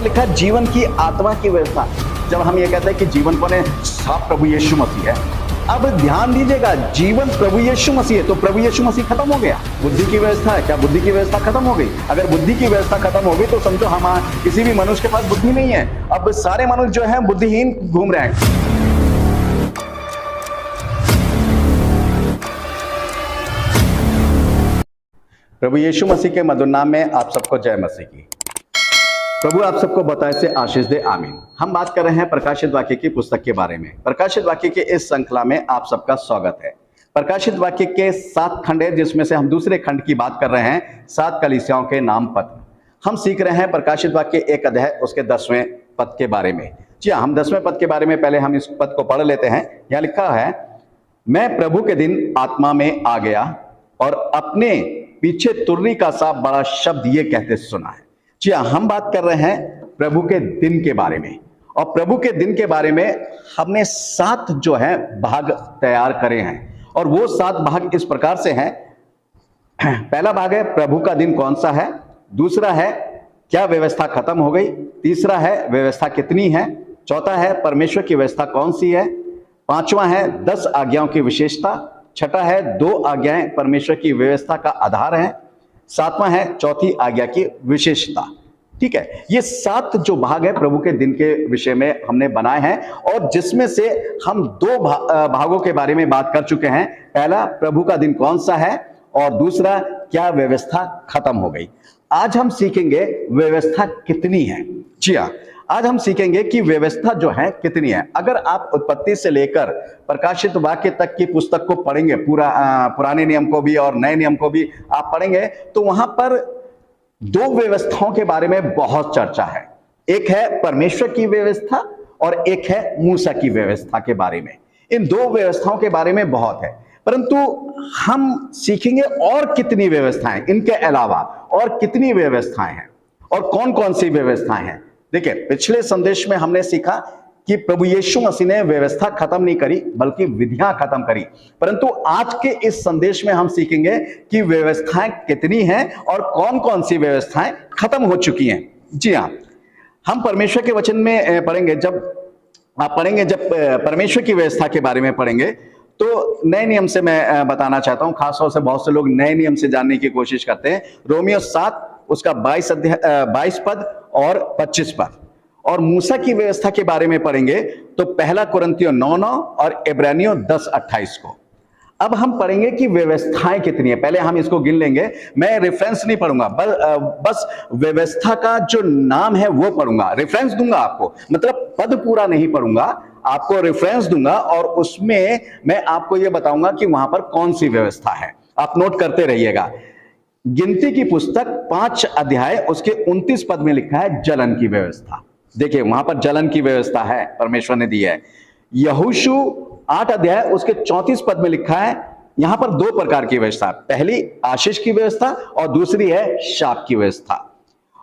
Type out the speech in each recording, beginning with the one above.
पर लिखा है जीवन की आत्मा की व्यवस्था। जब हम ये कहते हैं कि जीवन को ने साफ प्रभु यीशु मसीह है, अब ध्यान दीजिएगा, जीवन प्रभु यीशु मसीह है तो प्रभु यीशु मसीह खत्म हो गया। बुद्धि की व्यवस्था है, क्या बुद्धि की व्यवस्था खत्म हो गई? अगर बुद्धि की व्यवस्था खत्म हो गई तो समझो हम किसी भी मनुष्य के पास बुद्धि नहीं है। अब सारे मनुष्य जो है बुद्धिहीन घूम रहे हैं। प्रभु यीशु मसीह के मधुर नाम में आप सबको जय मसीह की। प्रभु आप सबको बताए से आशीष दे, आमीन। हम बात कर रहे हैं प्रकाशित वाक्य की पुस्तक के बारे में। प्रकाशित वाक्य के इस श्रृंखला में आप सबका स्वागत है। प्रकाशित वाक्य के 7 खंड है, जिसमें से हम दूसरे खंड की बात कर रहे हैं, 7 कलीसियाओं के नाम पत्र। हम सीख रहे हैं प्रकाशित वाक्य 1 अध्याय उसके 10वें पद के बारे में। जी हाँ, हम 10वें पद के बारे में पहले हम इस पद को पढ़ लेते हैं। यहाँ लिखा है, मैं प्रभु के दिन आत्मा में आ गया और अपने पीछे तुरही का सा बड़ा शब्द ये कहते सुना है। जी हाँ, हम बात कर रहे हैं प्रभु के दिन के बारे में। और प्रभु के दिन के बारे में हमने 7 जो है भाग तैयार करे हैं, और वो 7 भाग इस प्रकार से हैं। पहला भाग है प्रभु का दिन कौन सा है, दूसरा है क्या व्यवस्था खत्म हो गई, तीसरा है व्यवस्था कितनी है, चौथा है परमेश्वर की व्यवस्था कौन सी है, पांचवा है 10 आज्ञाओं की विशेषता, छठा है 2 आज्ञाएं परमेश्वर की व्यवस्था का आधार है, सातवां है चौथी आज्ञा की विशेषता। ठीक है, ये 7 जो भाग है प्रभु के दिन के विषय में हमने बनाए हैं, और जिसमें से हम 2 भागों के बारे में बात कर चुके हैं। पहला प्रभु का दिन कौन सा है, और दूसरा क्या व्यवस्था खत्म हो गई। आज हम सीखेंगे व्यवस्था कितनी है। जी हाँ, आज हम सीखेंगे कि व्यवस्था जो है कितनी है। अगर आप उत्पत्ति से लेकर प्रकाशित वाक्य तक की पुस्तक को पढ़ेंगे, पुराने नियम को भी और नए नियम को भी आप पढ़ेंगे, तो वहां पर 2 व्यवस्थाओं के बारे में बहुत चर्चा है। एक है परमेश्वर की व्यवस्था और एक है मूसा की व्यवस्था के बारे में। इन 2 व्यवस्थाओं के बारे में बहुत है, परंतु हम सीखेंगे और कितनी व्यवस्थाएं, इनके अलावा और कितनी व्यवस्थाएं हैं और कौन कौन सी व्यवस्थाएं हैं। देखिए, पिछले संदेश में हमने सीखा कि प्रभु यीशु मसीह ने व्यवस्था खत्म नहीं करी, बल्कि विधियां खत्म करी। परंतु आज के इस संदेश में हम सीखेंगे कि व्यवस्थाएं कितनी हैं और कौन कौन सी व्यवस्थाएं खत्म हो चुकी हैं। जी हाँ, हम परमेश्वर के वचन में पढ़ेंगे। जब आप पढ़ेंगे, जब परमेश्वर की व्यवस्था के बारे में पढ़ेंगे, तो नए नियम से मैं बताना चाहता हूं। खासतौर से बहुत से लोग नए नियम से जानने की कोशिश करते हैं। रोमियो 7 उसका 22 पद और 25 पद, और मूसा की व्यवस्था के बारे में पढ़ेंगे तो 1 कुरिन्थियों 9:9 और इब्रानियों 10:28 को। अब हम पढ़ेंगे कि व्यवस्थाएं कितनी है। पहले हम इसको गिन लेंगे। मैं रेफरेंस नहीं पढ़ूंगा, बस व्यवस्था का जो नाम है वो पढ़ूंगा। रेफरेंस दूंगा आपको, मतलब पद पूरा नहीं पढ़ूंगा, आपको रेफरेंस दूंगा, और उसमें मैं आपको ये बताऊंगा कि वहां पर कौन सी व्यवस्था है। आप नोट करते रहिएगा। गिनती की पुस्तक 5 अध्याय उसके 29 पद में लिखा है जलन की व्यवस्था। देखिए, वहां पर जलन की व्यवस्था है, परमेश्वर ने दी है। यहोशू 8 अध्याय उसके 34 पद में लिखा है, यहां पर 2 प्रकार की व्यवस्था, पहली आशीष की व्यवस्था और दूसरी है शाप की व्यवस्था।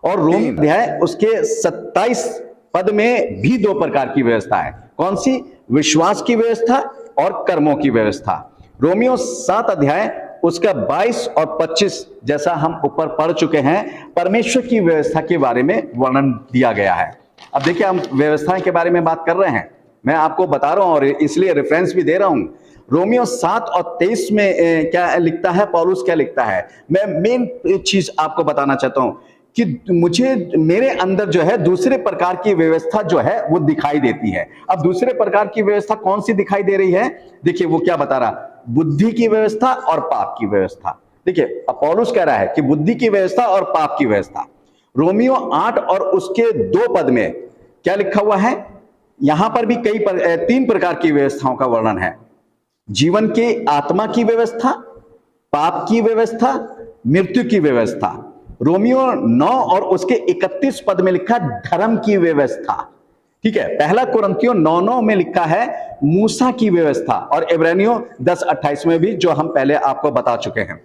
और रोम अध्याय उसके 27 पद में भी 2 प्रकार की व्यवस्था है। कौन सी? विश्वास की व्यवस्था और कर्मों की व्यवस्था। रोमियो 7 अध्याय उसका 22 और 25, जैसा हम ऊपर पढ़ चुके हैं, परमेश्वर की व्यवस्था के बारे में वर्णन दिया गया है। अब देखिए, हम व्यवस्थाएं के बारे में बात कर रहे हैं, मैं आपको बता रहा हूं और इसलिए रेफरेंस भी दे रहा हूं। रोमियो 7 और 23 में क्या लिखता है, पौलुस क्या लिखता है। मैं मेन चीज आपको बताना चाहता हूं कि मुझे मेरे अंदर जो है दूसरे प्रकार की व्यवस्था जो है वो दिखाई देती है। अब दूसरे प्रकार की व्यवस्था कौन सी दिखाई दे रही है? देखिए, वो क्या बता रहा, बुद्धि की व्यवस्था और पाप की व्यवस्था। देखिए, पौलुस कह रहा है कि बुद्धि की व्यवस्था और पाप की व्यवस्था। रोमियो 8 और उसके 2 पद में क्या लिखा हुआ है, यहां पर भी 3 प्रकार की व्यवस्थाओं का वर्णन है। जीवन की आत्मा की व्यवस्था, पाप की व्यवस्था, मृत्यु की व्यवस्था। रोमियो 9 और उसके 31 पद में लिखा धर्म की व्यवस्था। ठीक है, 1 कुरिन्थियों 9:9 में लिखा है मूसा की व्यवस्था, और इब्रानियों 10:28 में भी, जो हम पहले आपको बता चुके हैं।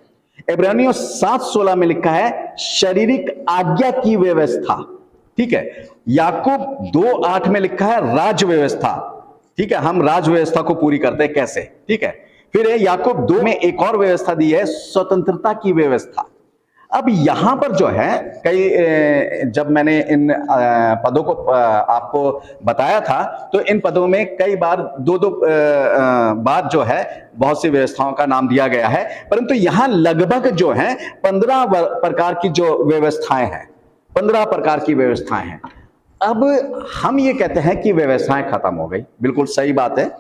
इब्रानियों 7:16 में लिखा है शारीरिक आज्ञा की व्यवस्था। ठीक है, याकूब 2:8 में लिखा है राज व्यवस्था। ठीक है, हम राज व्यवस्था को पूरी करते हैं कैसे। ठीक है, फिर याकूब 2 में एक और व्यवस्था दी है, स्वतंत्रता की व्यवस्था। अब यहां पर जो है कई जब मैंने इन पदों को आपको बताया था तो इन पदों में कई बार दो बार जो है बहुत सी व्यवस्थाओं का नाम दिया गया है, परंतु यहां लगभग जो है 15 प्रकार की जो व्यवस्थाएं हैं, 15 प्रकार की व्यवस्थाएं हैं। अब हम ये कहते हैं कि व्यवस्थाएं खत्म हो गई, बिल्कुल सही बात है,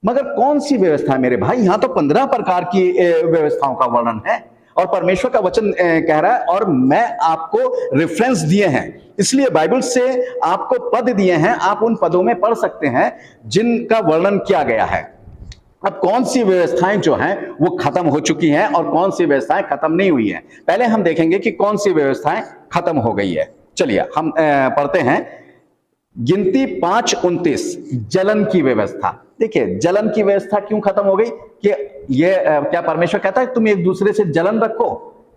मगर कौन सी व्यवस्था है मेरे भाई? यहां तो 15 प्रकार की व्यवस्थाओं का वर्णन है और परमेश्वर का वचन कह रहा है, और मैं आपको रेफरेंस दिए हैं, इसलिए बाइबल से आपको पद दिए हैं, आप उन पदों में पढ़ सकते हैं जिनका वर्णन किया गया है। अब कौन सी व्यवस्थाएं जो हैं वो खत्म हो चुकी हैं और कौन सी व्यवस्थाएं खत्म नहीं हुई हैं, पहले हम देखेंगे कि कौन सी व्यवस्थाएं खत्म हो गई है। चलिए हम पढ़ते हैं गिनती 5:29, जलन की व्यवस्था। देखिए जलन की व्यवस्था क्यों खत्म हो गई? कि ये क्या परमेश्वर कहता है तुम एक दूसरे से जलन रखो,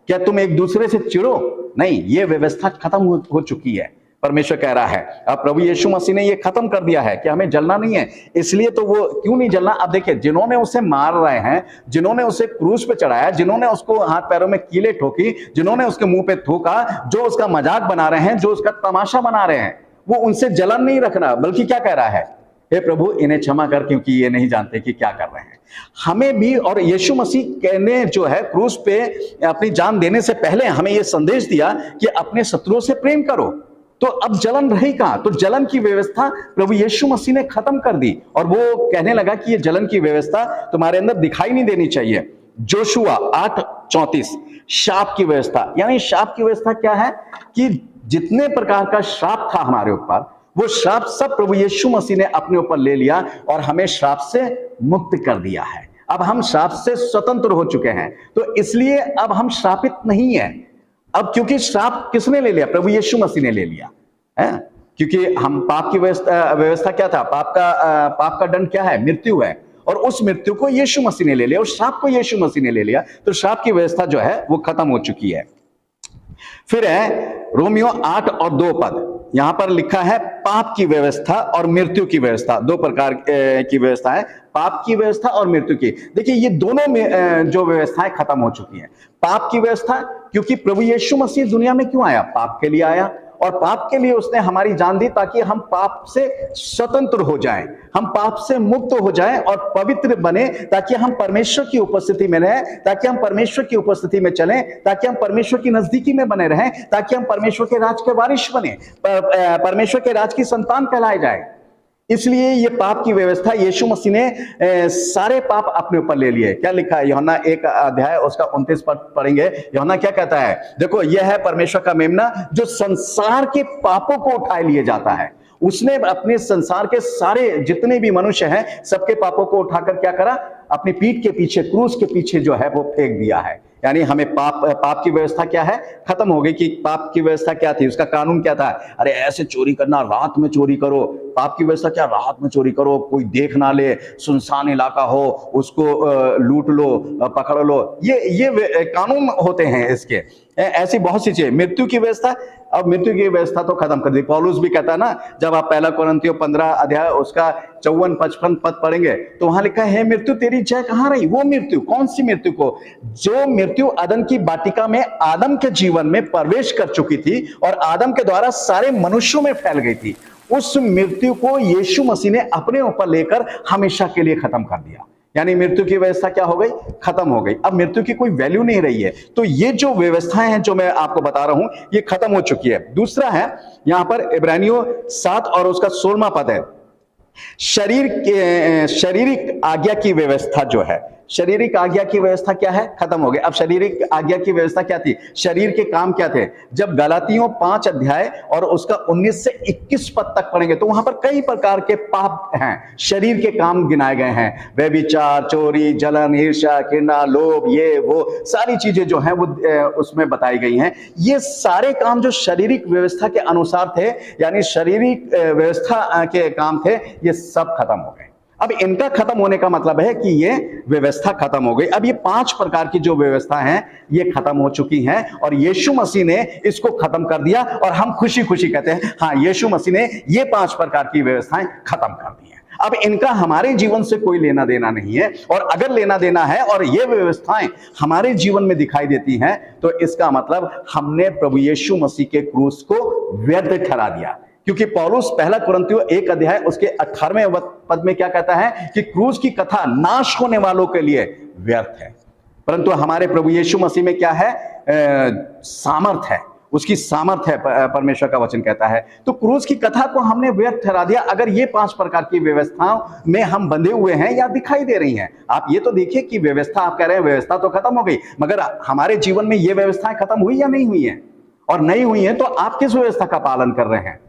क्या तुम एक दूसरे से चिढ़ो? नहीं, ये व्यवस्था खत्म हो चुकी है, परमेश्वर कह रहा है। अब प्रभु यीशु मसीह ने ये खत्म कर दिया है कि हमें जलना नहीं है, इसलिए तो वो क्यों नहीं जलना? अब देखिए जिन्होंने उसे मार रहे हैं, जिन्होंने उसे क्रूस पे चढ़ाया, जिन्होंने उसको हाथ पैरों में कीले ठोकी, जिन्होंने उसके मुंह पे थूका, जो उसका मजाक बना रहे हैं, जो उसका तमाशा बना रहे हैं, वो उनसे जलन नहीं रखना, बल्कि क्या कह रहा है? हे प्रभु इन्हें क्षमा कर, क्योंकि ये नहीं जानते कि क्या कर रहे हैं। हमें भी, और यीशु मसीह ने जो है क्रूस पे अपनी जान देने से पहले हमें यह संदेश दिया कि अपने शत्रुओं से प्रेम करो, तो अब जलन रही कहां? तो जलन की व्यवस्था प्रभु यीशु मसीह ने खत्म कर दी, और वो कहने लगा कि ये जलन की व्यवस्था तुम्हारे अंदर दिखाई नहीं देनी चाहिए। जोशुआ 8:34, शाप की व्यवस्था। यानी शाप की व्यवस्था क्या है? कि जितने प्रकार का श्राप था हमारे ऊपर, वो श्राप सब प्रभु यीशु मसीह ने अपने ऊपर ले लिया और हमें श्राप से मुक्त कर दिया है। अब हम श्राप से स्वतंत्र हो चुके हैं, तो इसलिए अब हम श्रापित नहीं है। अब क्योंकि श्राप किसने ले लिया? प्रभु यीशु मसीह ने ले लिया है। क्योंकि हम पाप की व्यवस्था क्या था? पाप का दंड क्या है? मृत्यु है, और उस मृत्यु को यीशु मसीह ने ले लिया और श्राप को यीशु मसीह ने ले लिया, तो श्राप की व्यवस्था जो है वो खत्म हो चुकी है। फिर है रोमियो 8:2 पद, यहां पर लिखा है पाप की व्यवस्था और मृत्यु की व्यवस्था। दो प्रकार की व्यवस्था है, पाप की व्यवस्था और मृत्यु की। देखिए ये दोनों में जो व्यवस्थाएं खत्म हो चुकी हैं। पाप की व्यवस्था, क्योंकि प्रभु यीशु मसीह दुनिया में क्यों आया? पाप के लिए आया, और पाप के लिए उसने हमारी जान दी ताकि हम पाप से स्वतंत्र हो जाएं, हम पाप से मुक्त हो जाएं और पवित्र बने, ताकि हम परमेश्वर की उपस्थिति में रहें, ताकि हम परमेश्वर की उपस्थिति में चलें, ताकि हम परमेश्वर की नजदीकी में बने रहें, ताकि हम परमेश्वर के राज के वारिस बने, परमेश्वर के राज की संतान कहलाए जाए। इसलिए ये पाप की व्यवस्था यीशु मसीह ने सारे पाप अपने ऊपर ले लिए। क्या लिखा है? यूहन्ना 1 उसका 29 पद पढ़ेंगे। यूहन्ना क्या कहता है? देखो यह है परमेश्वर का मेमना जो संसार के पापों को उठाए लिए जाता है। उसने अपने संसार के सारे जितने भी मनुष्य हैं सबके पापों को उठाकर क्या करा? अपनी पीठ के पीछे, क्रूस के पीछे जो है वो फेंक दिया है। यानी हमें पाप की व्यवस्था क्या है? खत्म हो गई। कि पाप की व्यवस्था क्या थी? उसका कानून क्या था? अरे ऐसे चोरी करना, रात में चोरी करो। पाप की व्यवस्था क्या? रात में चोरी करो, कोई देख ना ले, सुनसान इलाका हो, उसको लूट लो, पकड़ लो। ये कानून होते हैं इसके। ऐसी बहुत सी चीजें। मृत्यु की व्यवस्था, अब मृत्यु की व्यवस्था तो खत्म कर दी। पौलुस भी कहता है ना, जब आप 1 कोरिन्थियों 15 उसका 54-55 पद पढ़ेंगे तो वहां लिखा है, मृत्यु तेरी जय कहां रही? वो मृत्यु, कौन सी मृत्यु को? जो मृत्यु अदन की वाटिका में आदम के जीवन में प्रवेश कर चुकी थी और आदम के द्वारा सारे मनुष्यों में फैल गई थी, उस मृत्यु को यीशु मसीह ने अपने ऊपर लेकर हमेशा के लिए खत्म कर दिया। यानी मृत्यु की व्यवस्था क्या हो गई? खत्म हो गई। अब मृत्यु की कोई वैल्यू नहीं रही है। तो ये जो व्यवस्थाएं हैं जो मैं आपको बता रहा हूं, ये खत्म हो चुकी है। दूसरा है यहां पर इब्रानियों 7 और उसका 16वां पद है, शारीरिक आज्ञा की व्यवस्था जो है, शारीरिक आज्ञा की व्यवस्था क्या है? खत्म हो गई। अब शारीरिक आज्ञा की व्यवस्था क्या थी? शरीर के काम क्या थे? जब गलातियों 5 और उसका 19 से 21 पद तक पढ़ेंगे तो वहां पर कई प्रकार के पाप हैं, शरीर के काम गिनाए गए हैं। व्यभिचार, चोरी, जलन, ईर्ष्या, घृणा, लोभ, ये वो सारी चीजें जो हैं वो उसमें बताई गई हैं। ये सारे काम जो शारीरिक व्यवस्था के अनुसार थे, यानी शारीरिक व्यवस्था के काम थे, ये सब खत्म हो गए। अब इनका खत्म होने का मतलब है कि ये व्यवस्था खत्म हो गई। अब ये 5 प्रकार की जो व्यवस्था हैं ये खत्म हो चुकी हैं और यीशु मसीह ने इसको खत्म कर दिया और हम खुशी खुशी कहते हैं हाँ, यीशु मसीह ने ये 5 प्रकार की व्यवस्थाएं खत्म कर दी हैं। अब इनका हमारे जीवन से कोई लेना देना नहीं है, और अगर लेना देना है और ये व्यवस्थाएं हमारे जीवन में दिखाई देती हैं तो इसका मतलब हमने प्रभु यीशु मसीह के क्रूस को व्यर्थ ठहरा दिया। क्योंकि पौलुस पहला कुरिन्थियों 1 अध्याय उसके 18वें पद में क्या कहता है कि क्रूस की कथा नाश होने वालों के लिए व्यर्थ है, परंतु हमारे प्रभु यीशु मसीह में क्या है, सामर्थ है, उसकी सामर्थ है, परमेश्वर का वचन कहता है। तो क्रूस की कथा को हमने व्यर्थ ठहरा दिया अगर ये 5 प्रकार की व्यवस्थाओं में हम बंधे हुए हैं या दिखाई दे रही हैं। आप ये तो देखिए कि व्यवस्था, आप कह रहे हैं व्यवस्था तो खत्म हो गई, मगर हमारे जीवन में ये व्यवस्थाएं खत्म हुई या नहीं हुई है, और नहीं हुई है तो आप किस व्यवस्था का पालन कर रहे हैं।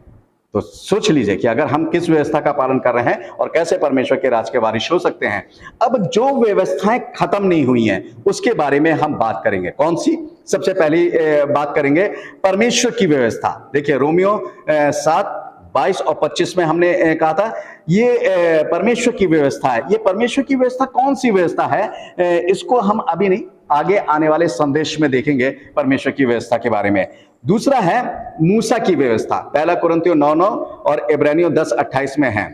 तो सोच लीजिए कि अगर हम किस व्यवस्था का पालन कर रहे हैं और कैसे परमेश्वर के राज के वारिस हो सकते हैं। अब जो व्यवस्थाएं खत्म नहीं हुई हैं उसके बारे में हम बात करेंगे। कौन सी? सबसे पहली बात करेंगे परमेश्वर की व्यवस्था। देखिए रोमियो 7:22 और 25 में हमने कहा था ये परमेश्वर की व्यवस्था है। ये परमेश्वर की व्यवस्था कौन सी व्यवस्था है, इसको हम अभी नहीं, आगे आने वाले संदेश में देखेंगे परमेश्वर की व्यवस्था के बारे में। दूसरा है मूसा की व्यवस्था, पहला कुरिन्थियों 9:9 और इब्रानियों 10:28 में है।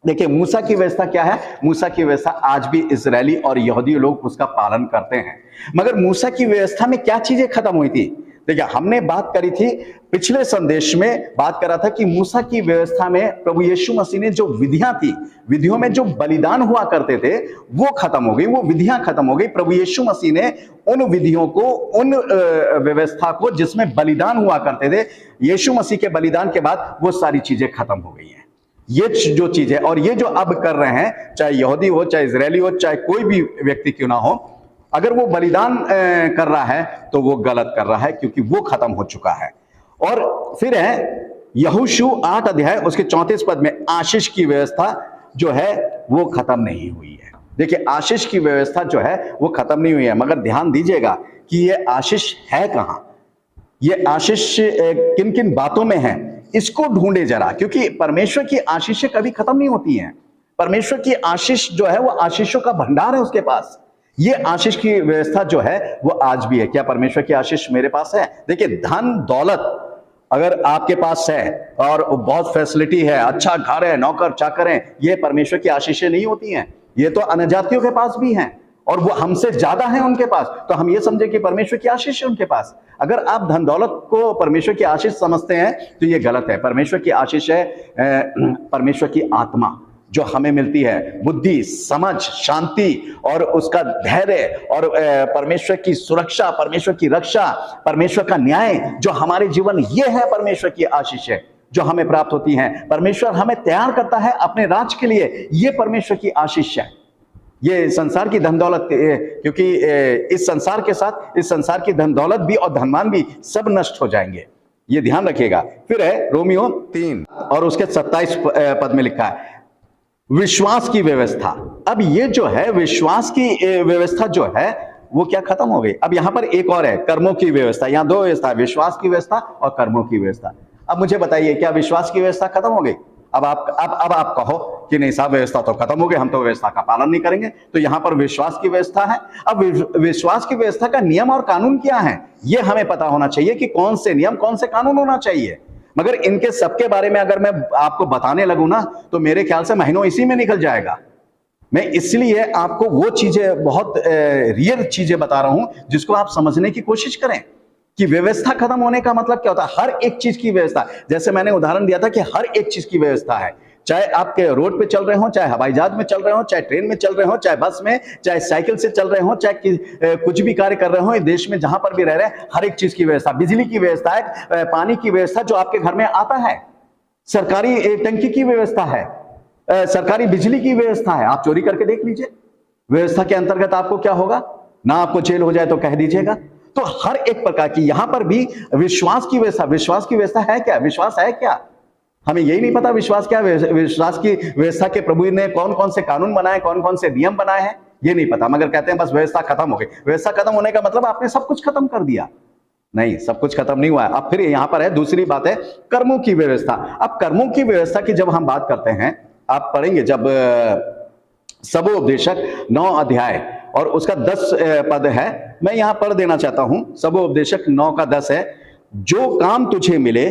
देखिए मूसा की व्यवस्था क्या है। मूसा की व्यवस्था आज भी इजरायली और यहूदी लोग उसका पालन करते हैं, मगर मूसा की व्यवस्था में क्या चीजें खत्म हुई थी। देखिए हमने बात करी थी, पिछले संदेश में बात करा था कि मूसा की व्यवस्था में प्रभु यीशु मसीह ने जो विधियां थी, विधियों में जो बलिदान हुआ करते थे वो खत्म हो गई, वो विधियां खत्म हो गई। प्रभु यीशु मसीह ने उन विधियों को, उन व्यवस्था को जिसमें बलिदान हुआ करते थे, यीशु मसीह के बलिदान के बाद वो सारी चीजें खत्म हो गई हैं। ये जो चीज है, और ये जो अब कर रहे हैं, चाहे यहूदी हो, चाहे इजरायली हो, चाहे कोई भी व्यक्ति क्यों ना हो, अगर वो बलिदान कर रहा है तो वो गलत कर रहा है, क्योंकि वो खत्म हो चुका है। और फिर है यहोशू 8 अध्याय उसके 34 पद में आशीष की व्यवस्था जो है वो खत्म नहीं हुई है। देखिए आशीष की व्यवस्था जो है वो खत्म नहीं हुई है, मगर ध्यान दीजिएगा कि ये आशीष है कहां, ये आशीष किन किन बातों में है, इसको ढूंढे जरा, क्योंकि परमेश्वर की आशीषें कभी खत्म नहीं होती हैं। परमेश्वर की आशीष जो है वो आशीषों का भंडार है उसके पास। ये आशीष की व्यवस्था जो है वो आज भी है। क्या परमेश्वर की आशीष मेरे पास है? देखिए धन दौलत अगर आपके पास है और बहुत फैसिलिटी है, अच्छा घर है, नौकर चाकर है, ये परमेश्वर की आशीषें नहीं होती हैं। ये तो अन्यजातियों के पास भी हैं और वो हमसे ज्यादा है उनके पास, तो हम ये समझे कि परमेश्वर की आशीष है उनके पास। अगर आप धन दौलत को परमेश्वर की आशीष समझते हैं तो ये गलत है। परमेश्वर की आशीष है परमेश्वर की आत्मा जो हमें मिलती है, बुद्धि, समझ, शांति और उसका धैर्य, और परमेश्वर की सुरक्षा, परमेश्वर की रक्षा, परमेश्वर का न्याय जो हमारे जीवन, ये है परमेश्वर की आशीष है जो हमें प्राप्त होती है। परमेश्वर हमें तैयार करता है अपने राज के लिए, ये परमेश्वर की आशीष है। ये संसार की धन दौलत, क्योंकि इस संसार के साथ इस संसार की धन दौलत भी और धनवान भी सब नष्ट हो जाएंगे, ये ध्यान रखिएगा। फिर है रोमियो 3 और उसके 27 पद में लिखा है विश्वास की व्यवस्था। अब ये जो है विश्वास की व्यवस्था जो है वो क्या खत्म हो गई। अब यहां पर एक और है कर्मों की व्यवस्था। यहां दो व्यवस्था है, विश्वास की व्यवस्था और कर्मों की व्यवस्था। अब मुझे बताइए क्या विश्वास की व्यवस्था खत्म हो गई? अब आप कहो कि नहीं साहब व्यवस्था तो खत्म हो गई, हम तो व्यवस्था का पालन नहीं करेंगे। तो यहां पर विश्वास की व्यवस्था है। अब विश्वास की व्यवस्था का नियम और कानून क्या है ये हमें पता होना चाहिए कि कौन से नियम कौन से कानून होना चाहिए। मगर इनके सबके बारे में अगर मैं आपको बताने लगूं ना तो मेरे ख्याल से महीनों इसी में निकल जाएगा। मैं इसलिए आपको वो चीजें, बहुत रियल चीजें बता रहा हूं जिसको आप समझने की कोशिश करें कि व्यवस्था खत्म होने का मतलब क्या होता है। हर एक चीज की व्यवस्था, जैसे मैंने उदाहरण दिया था कि हर एक चीज की व्यवस्था है, चाहे आपके रोड पे चल रहे हो, चाहे हवाई जहाज में चल रहे हो, चाहे ट्रेन में चल रहे हो, चाहे बस में, चाहे साइकिल से चल रहे हो, चाहे कुछ भी कार्य कर रहे हो देश में जहां पर भी रह रहे हैं, हर एक चीज की व्यवस्था। बिजली की व्यवस्था है, पानी की व्यवस्था जो आपके घर में आता है, सरकारी टंकी की व्यवस्था है, सरकारी बिजली की व्यवस्था है। आप चोरी करके देख लीजिए, व्यवस्था के अंतर्गत आपको क्या होगा, ना आपको जेल हो जाए तो कह दीजिएगा। तो हर एक प्रकार की यहां पर भी विश्वास की व्यवस्था। विश्वास की व्यवस्था है क्या? विश्वास है क्या? हमें यही नहीं पता विश्वास क्या है। विश्वास की व्यवस्था के प्रभु ने कौन कौन से कानून बनाए, कौन कौन से नियम बनाए हैं, ये नहीं पता। मगर कहते हैं बस व्यवस्था खत्म हो गई। व्यवस्था खत्म होने का मतलब आपने सब कुछ खत्म कर दिया? नहीं, सब कुछ खत्म नहीं हुआ है। अब फिर यहां पर है दूसरी बात है कर्मों की व्यवस्था। अब कर्मों की व्यवस्था की जब हम बात करते हैं, आप पढ़ेंगे जब सबोपदेशक 9 अध्याय और उसका 10 पद है, मैं यहां पढ़ देना चाहता हूं। सबोपदेशक 9 का 10 है, जो काम तुझे मिले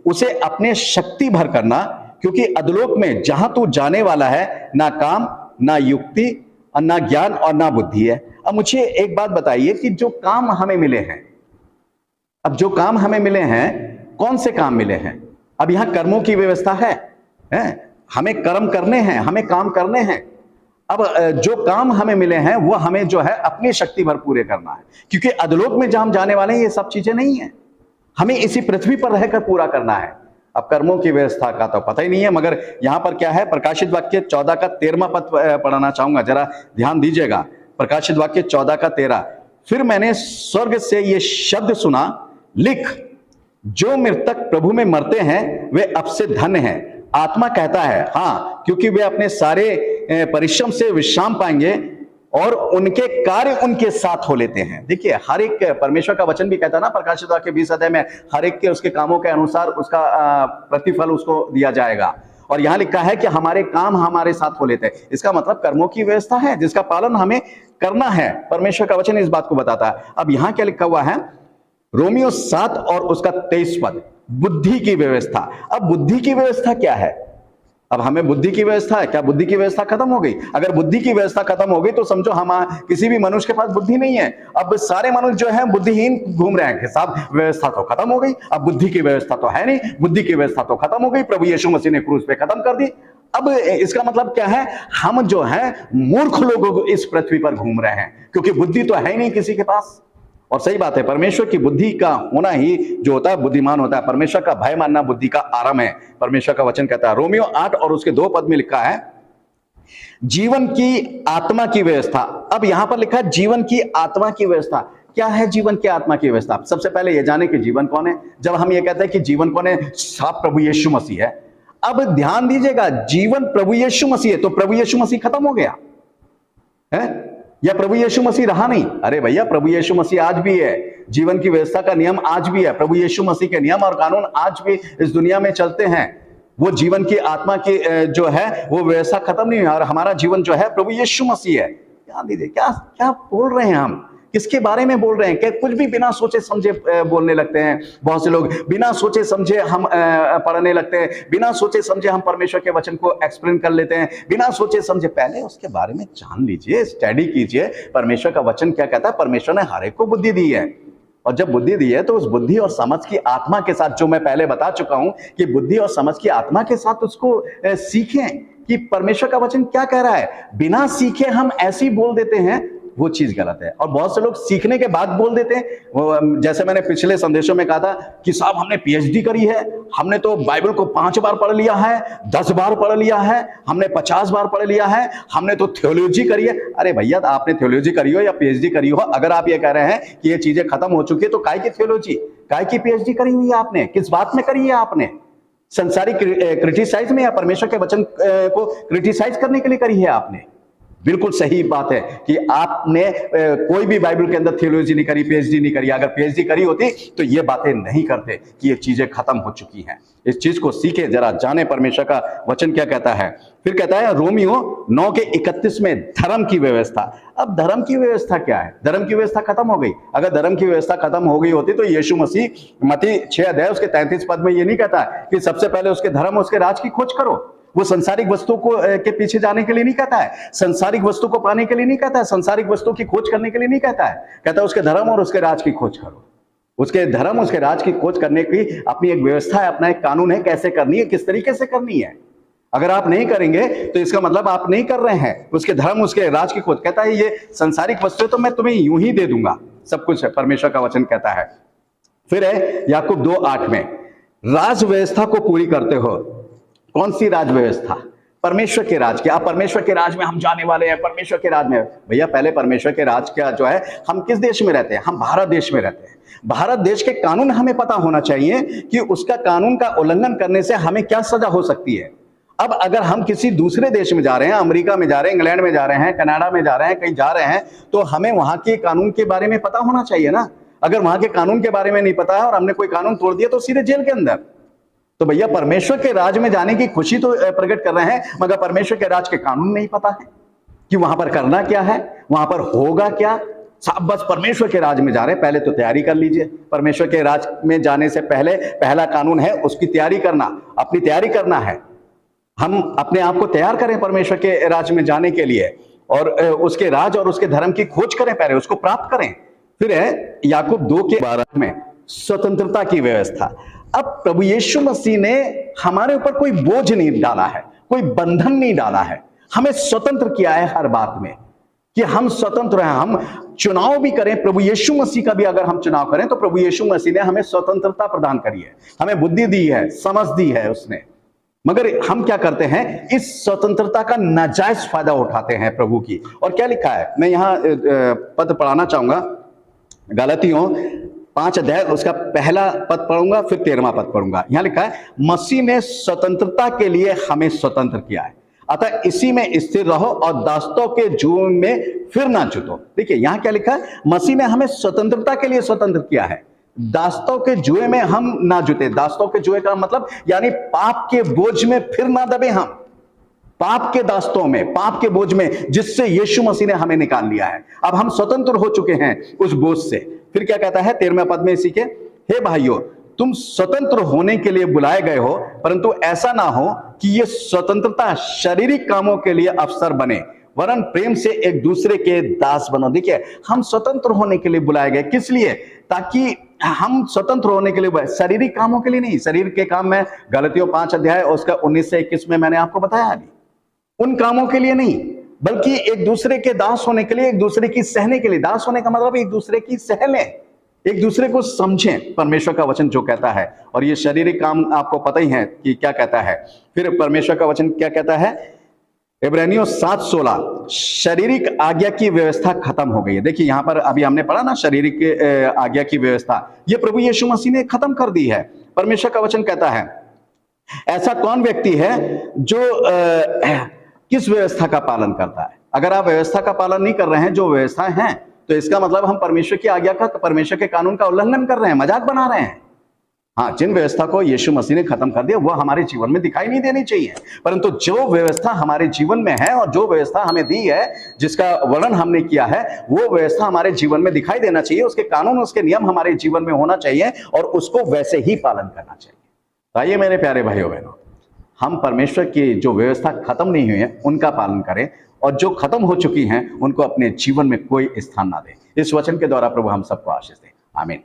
उसे अपने शक्ति भर करना, क्योंकि अधोलोक में जहां तू जाने वाला है, ना काम, ना युक्ति, ना ज्ञान और ना बुद्धि है। अब मुझे एक बात बताइए कि जो काम हमें मिले हैं, अब जो काम हमें मिले हैं, कौन से काम मिले हैं? अब यहां कर्मों की व्यवस्था है? हमें कर्म करने हैं, हमें काम करने हैं। अब जो काम हमें मिले हैं वो हमें जो है अपनी शक्ति भर पूरे करना है, क्योंकि अधोलोक में जहां हम जाने वाले हैं ये सब चीजें नहीं है, हमें इसी पृथ्वी पर रहकर पूरा करना है। अब कर्मों की व्यवस्था का तो पता ही नहीं है, मगर यहां पर क्या है, प्रकाशित वाक्य 14 का 13वां पद पढ़ना चाहूंगा, जरा ध्यान दीजिएगा। प्रकाशित वाक्य 14 का 13, फिर मैंने स्वर्ग से ये शब्द सुना, लिख, जो मृतक प्रभु में मरते हैं वे अब से धन्य हैं। आत्मा कहता है हाँ, क्योंकि वे अपने सारे परिश्रम से विश्राम पाएंगे और उनके कार्य उनके साथ हो लेते हैं। देखिए, हर एक, परमेश्वर का वचन भी कहता है ना प्रकाशित वाक्य 20 अध्याय में, हर एक के उसके कामों के अनुसार उसका प्रतिफल उसको दिया जाएगा। और यहां लिखा है कि हमारे काम हमारे साथ हो लेते हैं। इसका मतलब कर्मों की व्यवस्था है जिसका पालन हमें करना है। परमेश्वर का वचन इस बात को बताता है। अब यहां क्या लिखा हुआ है, रोमियो 7 और उसका 23 पद, बुद्धि की व्यवस्था। अब बुद्धि की व्यवस्था क्या है? अब हमें बुद्धि की व्यवस्था है, क्या बुद्धि की व्यवस्था खत्म हो गई? अगर बुद्धि की व्यवस्था खत्म हो गई तो समझो हम किसी भी मनुष्य के पास बुद्धि नहीं है। अब सारे मनुष्य जो है बुद्धिहीन घूम रहे हैं। साहब, व्यवस्था तो खत्म हो गई, अब बुद्धि की व्यवस्था तो है नहीं, बुद्धि की व्यवस्था तो खत्म हो गई, प्रभु यीशु मसीह ने क्रूस पे खत्म कर दी। अब इसका मतलब क्या है, हम जो है मूर्ख लोगों इस पृथ्वी पर घूम रहे हैं, क्योंकि बुद्धि तो है ही नहीं किसी के पास। और सही बात है, परमेश्वर की बुद्धि का होना ही जो होता है बुद्धिमान होता है। परमेश्वर का भय मानना बुद्धि का आरंभ है, परमेश्वर का वचन कहता है। रोमियो 8 और उसके 2 पद में लिखा है, जीवन की आत्मा की व्यवस्था। अब यहां पर लिखा है जीवन की आत्मा की व्यवस्था। क्या है जीवन की आत्मा की व्यवस्था? सबसे पहले यह जाने कि जीवन कौन है। जब हम ये कहते हैं कि जीवन कौन है, साफ प्रभु यीशु मसीह है। अब ध्यान दीजिएगा, जीवन प्रभु यीशु मसीह है, तो प्रभु यीशु मसीह खत्म हो गया है या प्रभु यीशु मसीह रहा नहीं? अरे भैया, प्रभु यीशु मसीह आज भी है, जीवन की व्यवस्था का नियम आज भी है, प्रभु यीशु मसीह के नियम और कानून आज भी इस दुनिया में चलते हैं। वो जीवन की आत्मा की जो है वो व्यवस्था खत्म नहीं हुई, और हमारा जीवन जो है प्रभु यीशु मसीह है। ध्यान दीजिए, क्या क्या बोल रहे हैं हम, किसके बारे में बोल रहे हैं? क्या कुछ भी बिना सोचे समझे बोलने लगते हैं। बहुत से लोग बिना सोचे समझे हम पढ़ने लगते हैं, बिना सोचे समझे हम परमेश्वर के वचन को एक्सप्लेन कर लेते हैं, बिना सोचे समझे। पहले उसके बारे में जान लीजिए, स्टडी कीजिए, परमेश्वर का वचन क्या कहता है। परमेश्वर ने हर एक को बुद्धि दी है, और जब बुद्धि दी है तो उस बुद्धि और समझ की आत्मा के साथ, जो मैं पहले बता चुका हूं कि बुद्धि और समझ की आत्मा के साथ उसको सीखें कि परमेश्वर का वचन क्या कह रहा है। बिना सीखे हम ऐसे ही बोल देते हैं, वो चीज गलत है। और बहुत से लोग सीखने के बाद बोल देते हैं। जैसे मैंने पिछले संदेशों में कहा था कि साहब हमने पीएचडी करी है, हमने तो बाइबल को 5 बार पढ़ लिया है, 10 बार पढ़ लिया है, हमने 50 बार पढ़ लिया है, हमने तो थियोलॉजी करी है। अरे भैया, आपने थियोलॉजी करी हो या पीएचडी करी हो, अगर आप ये कह रहे हैं कि ये चीजें खत्म हो चुकी है, तो काय की थियोलॉजी, काय की पीएचडी करी हुई है आपने? किस बात में करी है आपने? संसारिक क्रिटिसाइज में या परमेश्वर के वचन को क्रिटिसाइज करने के लिए करी है आपने? बिल्कुल सही बात है कि आपने कोई भी बाइबल के अंदर थियोलॉजी नहीं करी, पीएचडी नहीं करी। अगर पीएचडी करी होती तो ये बातें नहीं करते कि ये चीजें खत्म हो चुकी हैं। इस चीज को सीखे, जरा जाने परमेश्वर का वचन क्या कहता है। फिर कहता है रोमियो 9 के 31 में, धर्म की व्यवस्था। अब धर्म की व्यवस्था क्या है? धर्म की व्यवस्था खत्म हो गई। अगर धर्म की व्यवस्था खत्म हो गई होती तो यीशु मसीह मत्ती 6 अध्याय उसके 33 पद में ये नहीं कहता कि सबसे पहले उसके धर्म, उसके राज की खोज करो। वो संसारिक वस्तु को के पीछे जाने के लिए नहीं कहता है, संसारिक वस्तु को पाने के लिए नहीं कहता है, संसारिक वस्तु की खोज करने के लिए नहीं कहता है। कहता है उसके धर्म और उसके राज की खोज करो। उसके धर्म, उसके राज की खोज करने की अपनी एक व्यवस्था है, अपना एक कानून है, कैसे करनी है, किस तरीके से करनी है। अगर आप नहीं करेंगे तो इसका मतलब आप नहीं कर रहे हैं उसके धर्म, उसके राज की खोज। कहता है ये संसारिक वस्तु तो मैं तुम्हें यूं ही दे दूंगा, सब कुछ है, परमेश्वर का वचन कहता है। फिर है याकूब 2:8 में, राज व्यवस्था को पूरी करते हो। कौन सी राज व्यवस्था? परमेश्वर के राज की। आप परमेश्वर के राज में हम जाने वाले हैं, परमेश्वर के राज में। भैया, पहले परमेश्वर के राज का जो है, हम किस देश में रहते हैं? हम भारत देश में रहते हैं। भारत देश के कानून हमें पता होना चाहिए कि उसका कानून का उल्लंघन करने से हमें क्या सजा हो सकती है। अब अगर हम किसी दूसरे देश में जा रहे हैं, अमेरिका में जा रहे हैं, इंग्लैंड में जा रहे हैं, कनाडा में जा रहे हैं, कहीं जा रहे हैं, तो हमें वहां के कानून के बारे में पता होना चाहिए ना। अगर वहां के कानून के बारे में नहीं पता है और हमने कोई कानून तोड़ दिया तो सीधे जेल के अंदर। तो भैया, परमेश्वर के राज में जाने की खुशी तो प्रकट कर रहे हैं, मगर परमेश्वर के राज के कानून नहीं पता है कि वहां पर करना क्या है, वहां पर होगा क्या। साहब, बस परमेश्वर के राज में जा रहे हैं, पहले तो तैयारी कर लीजिए। परमेश्वर के राज में जाने से पहले पहला कानून है उसकी तैयारी करना, अपनी तैयारी करना है। हम अपने आप को तैयार करें परमेश्वर के राज्य में जाने के लिए, और उसके राज और उसके धर्म की खोज करें, पहले उसको प्राप्त करें। फिर है याकूब 2:12 में स्वतंत्रता की व्यवस्था। अब प्रभु यीशु मसीह ने हमारे ऊपर कोई बोझ नहीं डाला है, कोई बंधन नहीं डाला है, हमें स्वतंत्र किया है हर बात में, कि हम स्वतंत्र हैं। हम चुनाव भी करें, प्रभु यीशु मसीह का भी अगर हम चुनाव करें तो प्रभु यीशु मसीह ने हमें स्वतंत्रता प्रदान करी है, हमें बुद्धि दी है, समझ दी है उसने। मगर हम क्या करते हैं, इस स्वतंत्रता का नाजायज फायदा उठाते हैं प्रभु की। और क्या लिखा है, मैं यहां पद पढ़ाना चाहूंगा, गलातियों 5 अध्याय उसका पहला पद पढ़ूंगा, फिर 13वां पद पढ़ूंगा। यहां लिखा है, मसीह ने स्वतंत्रता के लिए हमें स्वतंत्र किया है, अतः इसी में स्थिर रहो और दासों के जुए में फिर ना जुटो। देखिए यहां क्या लिखा है, मसीह ने हमें स्वतंत्रता के लिए स्वतंत्र किया है, दासों के जुए में हम ना जुटे। दासों के जुए का मतलब यानी पाप के बोझ में फिर ना दबे, हम पाप के दास्तों में, पाप के बोझ में, जिससे यीशु मसीह ने हमें निकाल लिया है। अब हम स्वतंत्र हो चुके हैं उस बोझ से। फिर क्या कहता है 13वें पद में इसी के, हे भाइयों तुम स्वतंत्र होने के लिए बुलाए गए हो, परंतु ऐसा ना हो कि ये स्वतंत्रता शारीरिक कामों के लिए अवसर बने, वरन प्रेम से एक दूसरे के दास बनो। देखिए हम स्वतंत्र होने के लिए बुलाए गए, किस लिए, ताकि हम स्वतंत्र होने के लिए, शारीरिक कामों के लिए नहीं। शरीर के काम में गलातियों 5 अध्याय और उसका 19 से 21 में मैंने आपको बताया अभी, उन कामों के लिए नहीं, बल्कि एक दूसरे के दास होने के लिए, एक दूसरे की सहने के लिए। दास होने का मतलब एक दूसरे की सह लें, एक दूसरे को समझें, परमेश्वर का वचन जो कहता है। और ये शारीरिक काम आपको पता ही है कि क्या कहता है। फिर परमेश्वर का वचन क्या कहता है, इब्रानियों 7:16, शारीरिक आज्ञा की व्यवस्था खत्म हो गई है। देखिए यहां पर अभी हमने पढ़ा ना, शारीरिक आज्ञा की व्यवस्था ये प्रभु यीशु मसीह ने खत्म कर दी है। परमेश्वर का वचन कहता है, ऐसा कौन व्यक्ति है जो किस व्यवस्था का पालन करता है। अगर आप व्यवस्था का पालन नहीं कर रहे हैं, जो व्यवस्थाएं हैं, तो इसका मतलब हम परमेश्वर की आज्ञा का, परमेश्वर के कानून का उल्लंघन कर रहे हैं, मजाक बना रहे हैं। हाँ, जिन व्यवस्था को यीशु मसीह ने खत्म कर दिया वो हमारे जीवन में दिखाई नहीं देनी चाहिए, परंतु जो व्यवस्था हमारे जीवन में है और जो व्यवस्था हमें दी है, जिसका वर्णन हमने किया है, वो व्यवस्था हमारे जीवन में दिखाई देना चाहिए। उसके कानून, उसके नियम हमारे जीवन में होना चाहिए और उसको वैसे ही पालन करना चाहिए। तो आइए मेरे प्यारे भाइयों बहनों, हम परमेश्वर की जो व्यवस्था खत्म नहीं हुई है उनका पालन करें, और जो खत्म हो चुकी हैं उनको अपने जीवन में कोई स्थान ना दें। इस वचन के द्वारा प्रभु हम सबको आशीष दें। आमीन।